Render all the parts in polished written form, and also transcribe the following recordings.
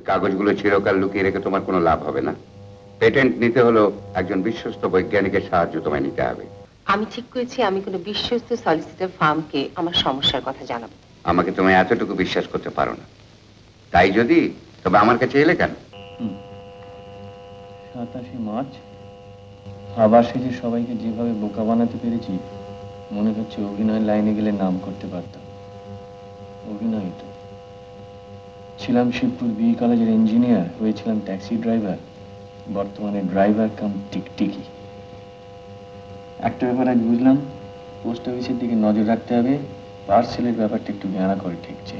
কাগজগুলো চিরকাল লুকিয়ে রেখে তোমার কোনো লাভ হবে না। পেটেন্ট নিতে হলো একজন বিশ্বস্ত বৈজ্ঞানিকের সাহায্য তোমায় নিতে হবে। আমি ঠিক করেছি আমি কোনো বিশ্বস্ত সলিসিটর ফার্মকে আমার সমস্যার কথা জানাবো। আমাকে তুমি এতটুকু বিশ্বাস করতে পারো না, তাই যদি তবে আমার কাছে এলে কেন? 27 মার্চ আবার সেজে সবাইকে যেভাবে বোকা বানাতে পেরেছি, মনে হচ্ছে অভিনয় লাইনে গেলে নাম করতে পারতাম। অভিনয় তো ছিলাম শিবপুর বি কলেজের ইঞ্জিনিয়ার, হয়েছিলাম ট্যাক্সি ড্রাইভার, বর্তমানে ড্রাইভার কাম টিকটিকি। একটা ব্যাপার আজ বুঝলাম, পোস্ট অফিসের দিকে নজর রাখতে হবে, পার্সেলের ব্যাপারটা একটু বেড়া করে ঠেকছে।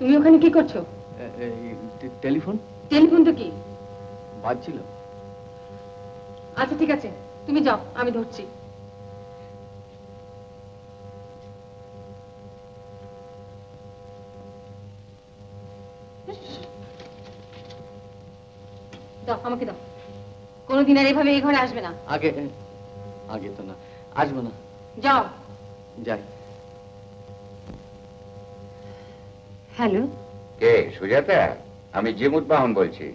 তুমি ওখানে কি করছো? টেলিফোন টেলিফোন তো কি বাজছিল। আচ্ছা ঠিক আছে, তুমি যাও, আমি ধরছি। দাও, আমাকে দাও। কোনোদিন আর এভাবে এই ঘরে আসবে না। আগে আগে তো না, আসবো না। যাও। যাই। হ্যালো, কে? সুজাতা, আমি জিমুদ্বাহন বলছি।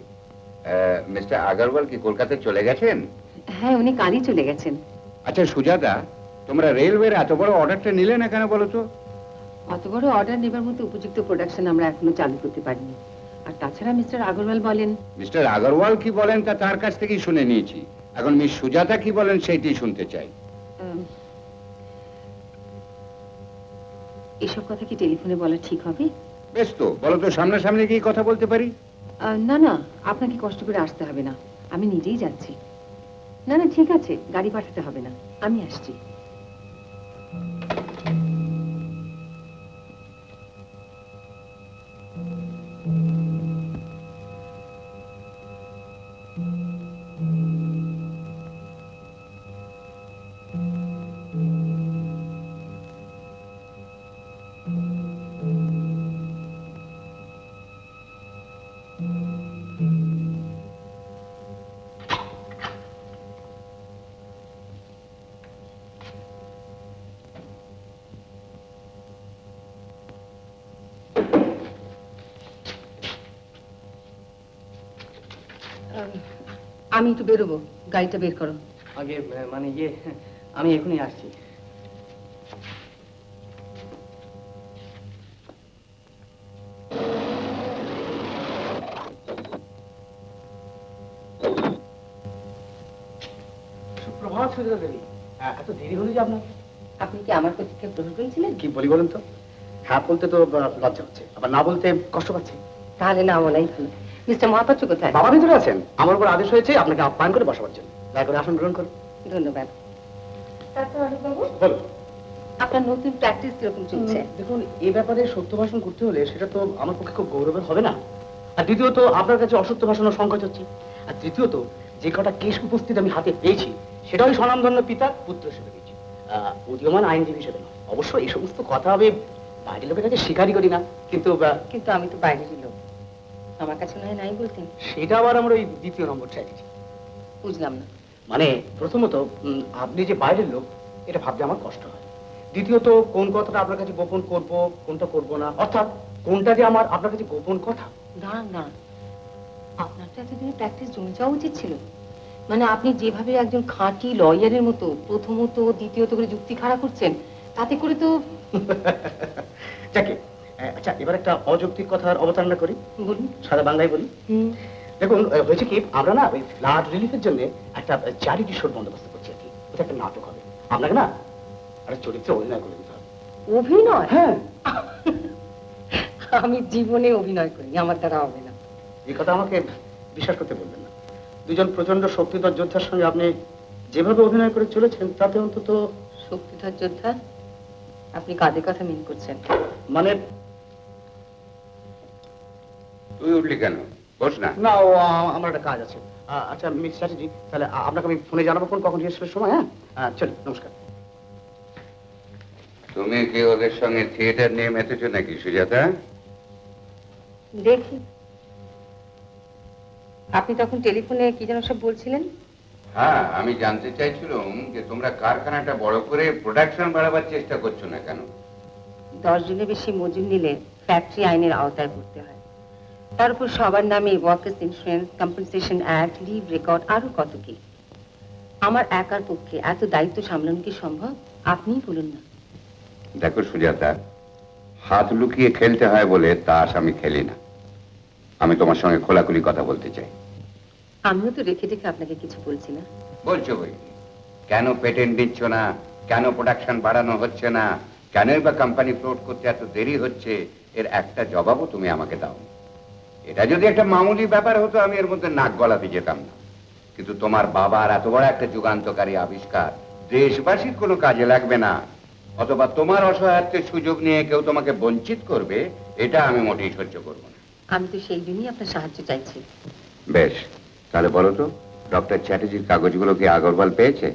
মিস্টার আগরওয়াল কি কলকাতায় চলে গেছেন? হ্যাঁ উনি কালই চলে গেছেন। আচ্ছা সুজাতা, তোমরা রেলওয়ের এত বড় অর্ডারটা নিলে না কেন বলো তো? অত বড় অর্ডার নেবার মতো উপযুক্ত প্রোডাকশন আমরা এখনো চালু করতে পারিনি। আর তাছাড়া মিস্টার আগরওয়াল বলেন। মিস্টার আগরওয়াল কি বলেন তা তার কাছ থেকেই শুনে নিয়েছি, এখন মিস সুজাতা কি বলেন সেইটাই শুনতে চাই। এসব কথা কি টেলিফোনে বলা ঠিক হবে? বেশ তো, বলো তো, সামনাসামনি গিয়ে কথা বলতে পারি? না না, আপনাকে কষ্ট করে আসতে হবে না, আমি নিজেই যাচ্ছি। না না ঠিক আছে, গাড়ি পাঠাতে হবে না, আমি আসছি। আমি একটু বেরোবো, গাড়িটা বের করো। আগে মানে আমি এখনই আসছি। সুপ্রভাত সুজাতা দেবী, এত দেরি হলো যে আপনার? আপনি কি আমার প্রতিক্রিয়া গ্রহণ করেছিলেন? কি বলি বলেন তো? হ্যাঁ বলতে তো লজ্জা হচ্ছে, আবার না বলতে কষ্ট পাচ্ছি। তাহলে না বলাই ভালো। মিস্টার মহাপাত্র কোথায়? বাবা ভিতরে আছেন, আমার উপর আদেশ হয়েছে আপনাকে আপ্যায়ন করে বসাবার জন্য। দয়া করে আসন গ্রহণ করুন। ধন্যবাদ। তারপর অরূপবাবু, বলুন। আপনার নতুন প্র্যাকটিস কিরকম চলছে? দেখুন, এই ব্যাপারে সত্য ভাষণ করতে হলে সেটা তো আমার পক্ষে খুব গৌরবের হবে না। আর দ্বিতীয়ত আপনার কাছে অসত্য ভাষণের সংকট হচ্ছে। আর তৃতীয়ত যে কটা কেস উপস্থিত আমি হাতে পেয়েছি সেটা ওই স্বনামধন্য পিতার পুত্র হিসেবে পেয়েছি, উদীয়মান আইনজীবী হিসেবে নয়। অবশ্য এই সমস্ত কথা আমি বাইরের লোকের কাছে স্বীকারই করি না, কিন্তু কিন্তু আমি তো বাইরেরই লোক, আমার কাছে নয় নাই বলতেন। সেটা আবার আমরা ওই দ্বিতীয় নম্বর চাইছি। বুঝলাম না। মানে প্রথমত আপনি যে বাইরের লোক এটা ভাবতে আমার কষ্ট হয়। দ্বিতীয়ত কোন কথাটা আপনার কাছে গোপন করব, কোনটা করব না, অর্থাৎ কোনটা যে আমার আপনার কাছে গোপন কথা। দাঁড়ান দাঁড়ান, আপনার তো এতদিনে প্র্যাকটিস জমে যাওয়া উচিত ছিল। মানে আপনি যেভাবে একজন খাঁটি লয়ারের মতো প্রথমত দ্বিতীয়ত করে যুক্তি খাড়া করছেন, তাতে করে তো যাকে আচ্ছা, এবার একটা অযৌক্তিক কথার অবতারণা করি। বলুন। সাদা বাংলায় বলি। দেখুন, হয়েছে কি, আমরা না ওই ফ্লাড রিলিফের জন্য একটা চ্যারিটি শোর বন্দোবস্ত করছি আর কি। ওটা একটা নাটক হবে, আপনাকে না একটা চরিত্রে অভিনয় করে দিতে হবে। অভিনয়? হ্যাঁ। আমি জীবনে অভিনয় করি, আমার দ্বারা হবে না। এই কথা আমাকে বিশ্বাস করতে বলবেন না। দুজন প্রচন্ড শক্তিধর যোদ্ধার সঙ্গে আপনি যেভাবে অভিনয় করে চলেছেন তাতে অন্তত শক্তিধর যোদ্ধা? আপনি কাদের কথা মিন করছেন? মানে তুই উঠলি কেন? বস না। না, ও আমার একটা কাজ আছে। আচ্ছা মিস চ্যাটার্জি, তাহলে আপনাকে আমি ফোনে জানাবো কখন রিহার্সালের সময়। হ্যাঁ চল, নমস্কার। তুমি কি ওদের সঙ্গে থিয়েটার নিয়ে মেতেছো নাকি সুজাতা? দেখি, আপনি তখন টেলিফোনে কি যেন সব বলছিলেন? হ্যাঁ, আমি জানতে চাইছিলাম যে তোমরা কারখানাটা বড় করে প্রোডাকশন বাড়াবার চেষ্টা করছো না কেন? 10 জনের বেশি মজুর নিলে ফ্যাক্টরি আইনের আওতায় পড়তে হয়। তার উপর সবার নামে workers insurance, compensation act, leave record, আরো কত কি। আমার একার পক্ষে এত দায়িত্ব সামলানো কি সম্ভব? আপনিই বলুন না। দেখো সুজাতা, হাত লুকিয়ে খেলতে হয় বলে তাস আমি খেলি না। আমি তোমার সঙ্গে খোলাখুলি কথা বলতে চাই। আমিও তো রেখে রেখে আপনাকে কিছু বলছি না। বলছো বই, কেন পেটেন্ট দিচ্ছ না, কেন প্রোডাকশন বাড়ানো হচ্ছে না, কেনই বা কোম্পানি ফ্লোট করতে এত দেরি হচ্ছে, এর একটা জবাবও তুমি আমাকে দাও। এটা যদি একটা মামুলি ব্যাপার হতো আমি এর মধ্যে নাক গলাতে যেতাম না, কিন্তু তোমার বাবার এত বড় একটা যুগান্তকারী আবিষ্কার দেশবাসীর কোনো কাজে লাগবে না, অথবা তোমার অসহায়ত্বের সুযোগ নিয়ে কেউ তোমাকে বঞ্চিত করবে, এটা আমি মোটেই সহ্য করব না। আমি তো সেই জন্যই আপনার সাহায্য চাইছি। বেশ, তাহলে বলো তো, ডক্টর চ্যাটার্জির কাগজগুলো কি আগরওয়াল পেয়েছে?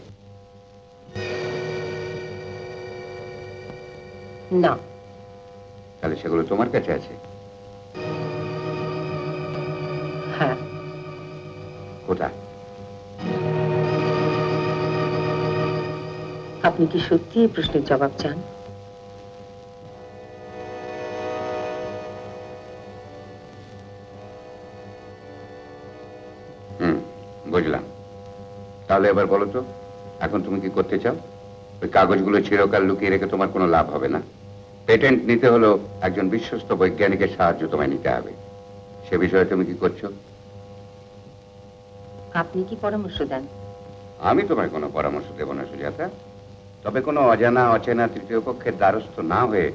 না। তাহলে সেগুলো তোমার কাছে আছে? হ্যাঁ। কোথায়? আপনি কি সত্যি এই প্রশ্নের জবাব চান? বুঝলাম। তাহলে এবার বলো তো, এখন তুমি কি করতে চাও? ওই কাগজগুলো চিরকাল লুকিয়ে রেখে তোমার কোনো লাভ হবে না। পেটেন্ট নিতে হলো একজন বিশ্বস্ত বৈজ্ঞানিকের সাহায্য তোমায় নিতে হবে। সে বিষয়ে তুমি কি করছো? আপনি কি পরামর্শ দেন? আমি তোমায় কোনো পরামর্শ দেব না সুজাতা, তবে কোনো অজানা অচেনা তৃতীয় পক্ষের দ্বারস্থ না হয়ে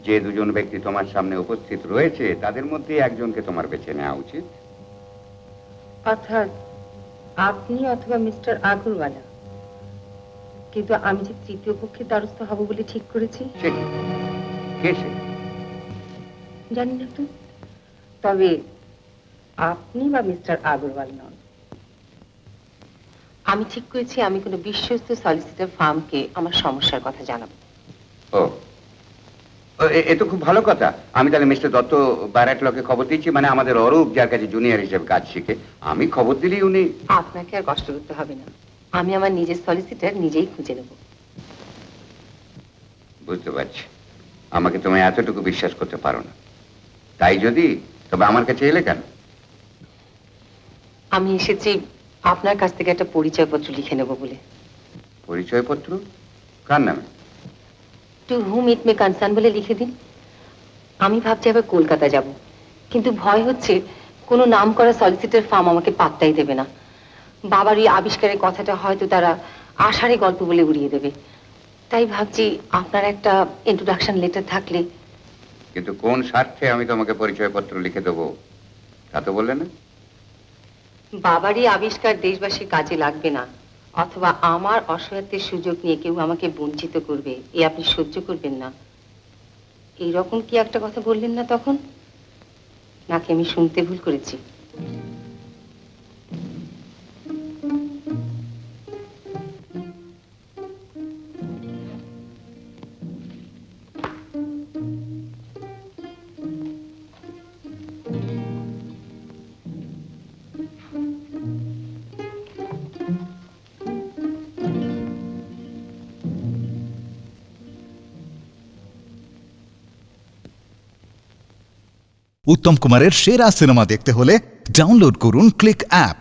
যে দুজন ব্যক্তি তোমার সামনে উপস্থিত রয়েছে তাদের মধ্যে একজনকে তোমার বেছে নেওয়া উচিত। অর্থাৎ আপনি অথবা মিস্টার আগরওয়ালা। কিন্তু আমি যে তৃতীয় পক্ষের দ্বারস্থ হব বলে ঠিক করেছি। সে কি? কে সে? জানি না তো, তবে আপনি বা মিস্টার আগরওয়াল নন। আমি ঠিক করেছি আমি কোনো বিশ্বস্ত সলিসিটর ফার্মকে আমার সমস্যার কথা জানাবো। ও, এ তো খুব ভালো কথা। আমি তাহলে মিস্টার দত্ত ব্যারাটলকে খবর দিচ্ছি, মানে আমাদের অরূপ যার কাছে জুনিয়র হিসেবে কাজ শিখে, আমি খবর দিলেই উনি। আপনাকে আর কষ্ট করতে হবে না, আমি আমার নিজের সলিসিটর নিজেই খুঁজে নেব। বুঝতে পারছি, আমাকে তুমি এতটুকু বিশ্বাস করতে পারো না। তাই যদি, তবে আমার কাছে এলে কেন? আমি এসেছি আপনার কাছ থেকে একটা পরিচয়পত্র লিখে নেব বলে। পরিচয়পত্র? কার নামে? টু হুম ইট মে কনসার্ন বলে লিখে দিন। আমি ভাবছি আবার কলকাতা যাব, কিন্তু ভয় হচ্ছে কোনো নাম করা সলিসিটর ফার্ম আমাকে পাত্তাই দেবে না। বাবার এই আবিষ্কারের কথাটা হয়তো তারা আষাঢ়ে গল্প বলে উড়িয়ে দেবে। তাই ভাবছি আপনার একটা ইন্ট্রোডাকশন লেটার থাকলে। কিন্তু কোন স্বার্থে আমি তোমাকে পরিচয়পত্র লিখে দেবো তা তো বললে না। বাবারই আবিষ্কার দেশবাসীর কাজে লাগবে না, অথবা আমার অসহায়ত্বের সুযোগ নিয়ে কেউ আমাকে বঞ্চিত করবে, এ আপনি সহ্য করবেন না। এইরকম কি একটা কথা বললেন না তখন? নাকি আমি শুনতে ভুল করেছি? উত্তম কুমারের সেরা সিনেমা দেখতে হলে ডাউনলোড করুন ক্লিক অ্যাপ।